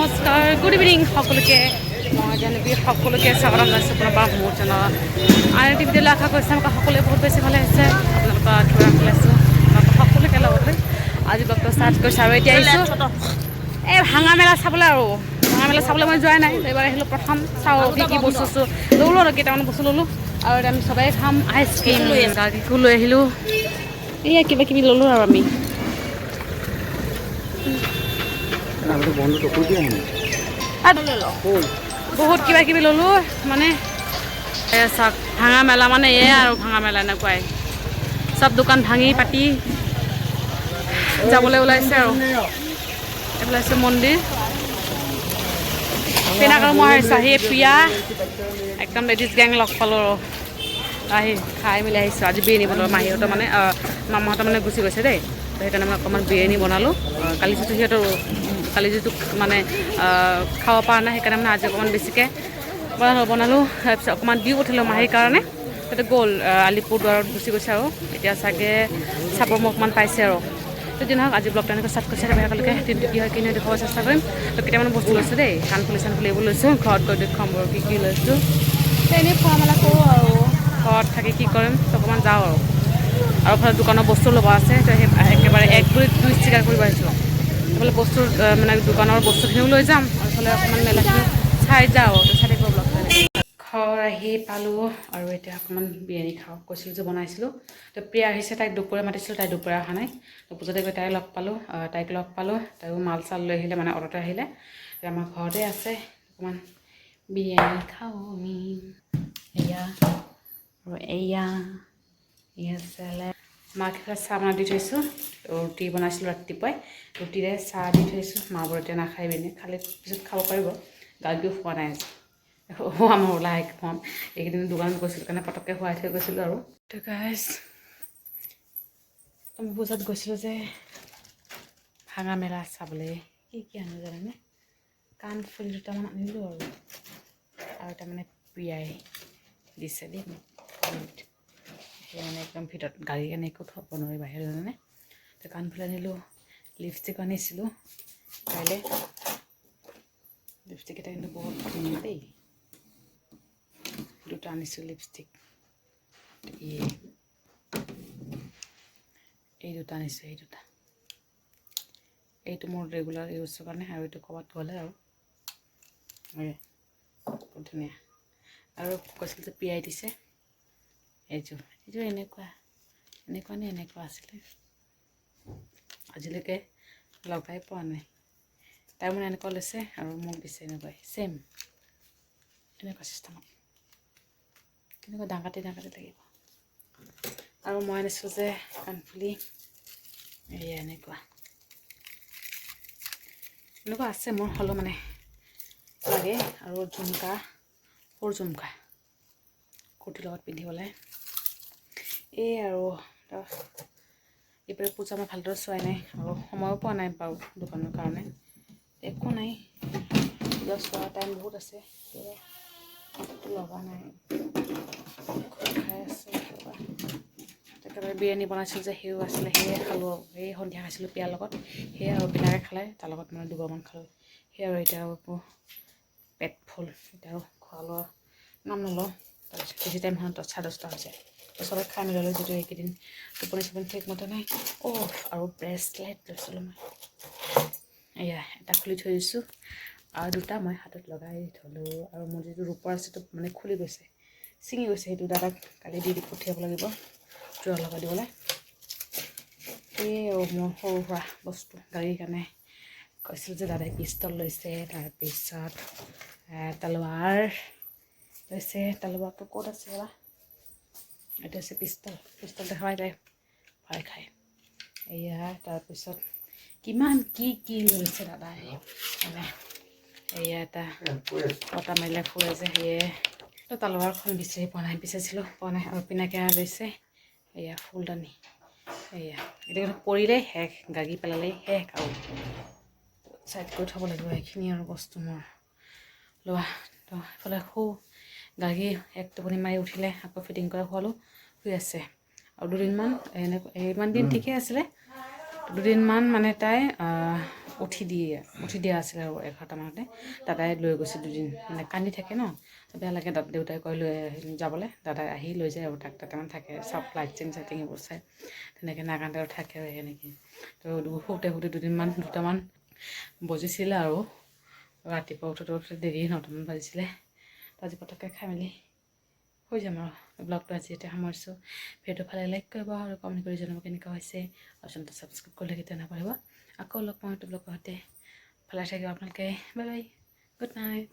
নমস্কাৰ good evening সকলোকে মই জানবী সকলোকে স্বাগতম জনাইছোঁ পুনৰবাৰ মোৰ চেনেলত আই টি ভিডিঅ'লৈ আশা কৰিছোঁ আমাক সকলোৱে বহুত বেছি ভালে হৈছে আপোনালোকৰ আশীৰ্বাদ পেলাইছোঁ সকলোকে লগতে আজি ব্লগটো ষ্টাৰ্ট কৰিছোঁ আৰু এতিয়া আহিছোঁ এই ভাঙা মেলা চাবলৈ আৰু ভাঙা মেলা চাবলৈ মই যোৱাই নাই এইবাৰ আহিলোঁ প্ৰথম চাওঁ কি কি বস্তু ল'লোঁ আৰু কেইটামান বস্তু ল'লোঁ আৰু এতিয়া আমি সবেই খাম আইচক্ৰীম গাখীৰকো লৈ আহিলোঁ এয়া কিবা কিবি ল'লোঁ আৰু আমি বহুত কিবা কিবি ল'লোঁ মানে চাওক ভাঙা মেলা মানে এয়াই আৰু ভাঙা মেলা এনেকুৱাই চব দোকান ভাঙি পাতি যাবলৈ ওলাইছে আৰু এইফালে আছে মন্দিৰ পিনাকৰ মই আহিছোঁ আহি প্ৰিয়া একদম লেডিজ গেং লগ পালোঁ আৰু আহি খাই মেলি আহিছোঁ আজি বিৰিয়ানী বনালোঁ মাহীহঁতৰ মানে মামাহঁতৰ মানে গুচি গৈছে দেই তো সেইকাৰণে মই অকণমান বিৰিয়ানী বনালোঁ কালি যিটো সিহঁতৰ কালি যিটো মানে খাব পৰা নাই সেইকাৰণে মানে আজি অকণমান বেছিকৈ বনালোঁ তাৰপিছত অকণমান দি পঠিয়ালোঁ মাহীৰ কাৰণে তাতে গ'ল আলিপুৰদুৱাৰত গুচি গৈছে আৰু এতিয়া চাগে চাব মোক অকণমান পাইছে আৰু তেতিয়া নহওক আজি ব্লগটো এনেকৈ ষ্টাৰ্ট কৰিছে একেলগে দিনটো কি হয় কি নহয় দেখুৱাব চেষ্টা কৰিম তো কেইটামান বস্তু লৈছোঁ দেই কাণফুলি চানফুলি এইবোৰ লৈছোঁ ঘৰত গৈ দেখুৱাম বাৰু কি কি লৈছোঁ এনেই খোৱা মেলা কৰোঁ আৰু ঘৰত থাকি কি কৰিম অকণমান যাওঁ আৰু ফালে দোকানৰ বস্তু ল'ব আছে তো সেই একেবাৰে এক দুই ষ্টিকাৰ কৰিব আহিছোঁ এইফালে বস্তু মানে দোকানৰ বস্তুখিনিও লৈ যাম আৰু এইফালে অকণমান মেলাখিনি চাই যাওঁ তো চাই থাকিব ব্লগটো ঘৰ আহি পালোঁ আৰু এতিয়া অকণমান বিৰিয়ানী খাওঁ কৈছিলোঁ যে বনাইছিলোঁ তো প্ৰিয়া আহিছে তাইক দুপৰীয়া মাতিছিলোঁ তাই দুপৰীয়া অহা নাই তো পূজাতে গৈ তাইক লগ পালোঁ তাইও মাল চাল লৈ আহিলে মানে অৰ্ডাৰতে আহিলে আমাৰ ঘৰতে আছে অকণমান বিৰিয়ানী খাওঁ আমি এয়া আৰু এয়া চেলেড মাক চাহ বনাই দি থৈছোঁ ৰুটি বনাইছিলোঁ ৰাতিপুৱাই ৰুটিৰে চাহ দি থৈছোঁ মাবোৰ এতিয়া নাখাই পিনে খালে পিছত খাব পাৰিব গাখীৰো খোৱা নাই আজি আমাৰ ওলাই খুৱাম এইকেইদিন দোকানত গৈছিলোঁ কাৰণে পটককৈ খুৱাই থৈ গৈছিলোঁ আৰু তো গাইজ আমি পূজাত গৈছিলোঁ যে ভাঙা মেলা চাবলৈ কি কি আনো জানেনে কাণফুলি দুটামান আনিলোঁ আৰু তাৰমানে প্ৰিয়াই দিছে দেই সেই মানে একদম ভিতৰত গাড়ী কাৰণে একো থ'ব নোৱাৰি বাহিৰত জানেনে তো কাণফুলি আনিলোঁ লিপষ্টিক আনিছিলোঁ কাইলৈ লিপষ্টিক এটা কিন্তু বহুত ধুনীয়া দেই দুটা আনিছোঁ লিপষ্টিক এই দুটা আনিছোঁ এই দুটা এইটো মোৰ ৰেগুলাৰ ইউজৰ কাৰণে আৰু এইটো ক'ৰবাত গ'লে আৰু বহুত ধুনীয়া আৰু কৈছিল যে পিয়াই দিছে এইযোৰ এনেকুৱা আছিলে আজিলৈকে লগাই পোৱা নাই তাই মানে এনেকুৱা লৈছে আৰু মোক দিছে এনেকুৱাই ছেইম এনেকুৱা চিষ্টেমত তেনেকুৱা ডাঙাতে লাগিব আৰু মই আনিছোঁ যে কাণফুলি এয়া এনেকুৱা আছে মোৰ হ'লেও মানে লাগে আৰু ঝুমকা সৰু ঝুমকা কুৰ্তিৰ লগত পিন্ধিবলৈ এই আৰু এইবাৰ পূজা মই ভালদৰে চোৱাই নাই আৰু সময়ো পোৱা নাই বাৰু দোকানৰ কাৰণে একো নাই পূজা চোৱা টাইম বহুত আছে লগা নাই খাই আছে একেবাৰে বিৰিয়ানী বনাইছিলোঁ যে সেও আছিলে সেয়ে খালোঁ সেই সন্ধিয়া খাইছিলোঁ পিয়াৰ লগত সেয়ে আৰু পিনাকে খালে তাৰ লগত মানে দুবাৰমান খালোঁ সেয়ে আৰু এতিয়া পেট ফুল এতিয়া আৰু খোৱা লোৱা নাম নলওঁ তাৰপিছত বেছি টাইম হয় 10:30 হৈছে চবে খাই মেলি যিটো এইকেইদিন টোপনি ঠিকমতে নাই আৰু ব্ৰেচলেট লৈছিলোঁ মই এয়া এটা খুলি থৈ দিছোঁ আৰু দুটা মই হাতত লগাই থ'লোঁ আৰু মোৰ যিটো ৰূপৰ আছে সেইটো মানে খুলি গৈছে ছিঙি গৈছে সেইটো দাদাক কালি দি পঠিয়াব লাগিব জোৰা লগাই দিবলৈ এই মোৰ সৰু সুৰা বস্তু গাড়ীৰ কাৰণে কৈছিল যে দাদাই পিষ্টল লৈছে তাৰপিছত তলোৱাৰ লৈছে তলোৱাৰটো ক'ত আছে বা এইটো আছে পিষ্টল দেখাই তাই ভয় খায় এয়া তাৰপিছত কিমান কি লৈছে দাদাই মানে এয়া এটা কটা মাৰিলে ফুৰে যে সেয়ে তলোৱাৰখন বিচাৰি পোৱা নাই আৰু পিনাকে লৈছে এয়া ফুলদানি এয়া এতিয়া পৰিলেই শেষ গাগি পেলালেই শেষ আৰু চাইড কৰি থ'ব লাগিব এইখিনি আৰু বস্তু মোৰ লোৱা তো এইফালে গাগি এক টোপনি মাৰি উঠিলে আকৌ ফিটিং কৰা খোৱালোঁ শুই আছে আৰু দুদিনমান ইমান দিন ঠিকে আছিলে দুদিনমান মানে তাই উঠি দিয়া আছিলে আৰু 11টামানতে দাদাই লৈ গৈছে দুদিন মানে কান্দি থাকে ন বেয়া লাগে দেউতাই কয় লৈ যাবলৈ দাদাই আহি লৈ যায় আৰু তাতে মানে থাকে চব লাইটিং চাইটিং এইবোৰ চাই তেনেকৈ নাগাওঁতে থাকে আৰু এনেকৈ তো শুওঁতে দুটামান বজিছিলে আৰু ৰাতিপুৱা উঠোতে দেৰি 9টামান বাজিছিলে তো আজি পটককৈ খাই মেলি হৈ যাম আৰু ব্লগটো আজি এতিয়া সামৰিছোঁ ভিডিঅ'টো ভালে লাইক কৰিব আৰু কমেণ্ট কৰি জনাব কেনেকুৱা হৈছে আৰু চেনেলটো ছাবস্ক্ৰাইব কৰিলে কেতিয়া নাপাৰিব আকৌ লগ পাওঁ এইটো ব্লগৰ সৈতে ভালে থাকিব আপোনালোকে বাই বাই গুড নাইট